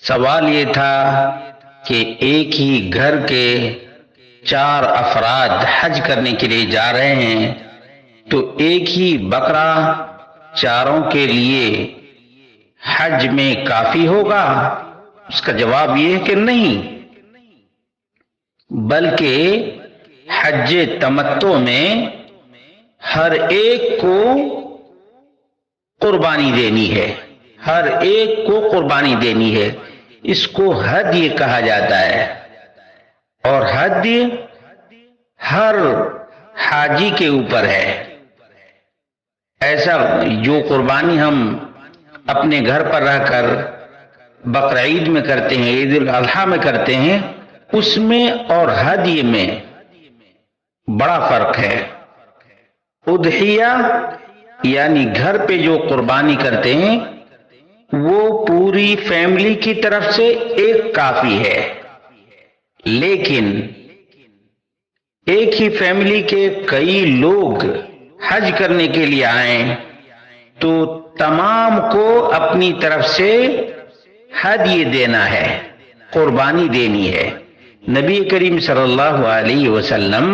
سوال یہ تھا کہ ایک ہی گھر کے 4 افراد حج کرنے کے لیے جا رہے ہیں تو ایک ہی بکرا چاروں کے لیے حج میں کافی ہوگا؟ اس کا جواب یہ ہے کہ نہیں، بلکہ حج تمتع میں ہر ایک کو قربانی دینی ہے، ہر ایک کو قربانی دینی ہے۔ اس کو ہدی کہا جاتا ہے، اور ہدی ہر حاجی کے اوپر ہے۔ ایسا جو قربانی ہم اپنے گھر پر رہ کر بقرعید میں کرتے ہیں، عید الاضحیٰ میں کرتے ہیں، اس میں اور ہدی میں بڑا فرق ہے۔ اضحیہ یعنی گھر پہ جو قربانی کرتے ہیں وہ پوری فیملی کی طرف سے ایک کافی ہے، لیکن ایک ہی فیملی کے کئی لوگ حج کرنے کے لیے آئیں تو تمام کو اپنی طرف سے ہدیہ دینا ہے، قربانی دینی ہے۔ نبی کریم صلی اللہ علیہ وسلم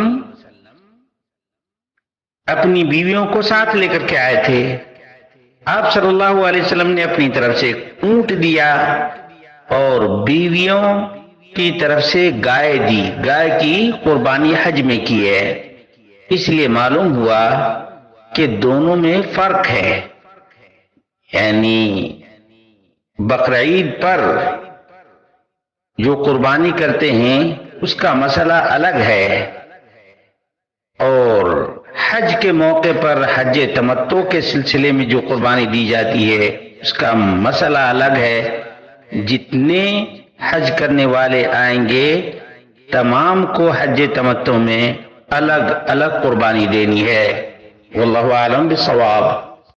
اپنی بیویوں کو ساتھ لے کر کے آئے تھے۔ آپ صلی اللہ علیہ وسلم نے اپنی طرف سے ایک اونٹ دیا اور بیویوں کی طرف سے گائے دی، گائے کی قربانی حج میں کی ہے۔ اس لیے معلوم ہوا کہ دونوں میں فرق ہے، یعنی بقرعید پر جو قربانی کرتے ہیں اس کا مسئلہ الگ ہے، اور حج کے موقع پر حج تمتع کے سلسلے میں جو قربانی دی جاتی ہے اس کا مسئلہ الگ ہے۔ جتنے حج کرنے والے آئیں گے تمام کو حج تمتع میں الگ الگ قربانی دینی ہے۔ واللہ اعلم بالصواب۔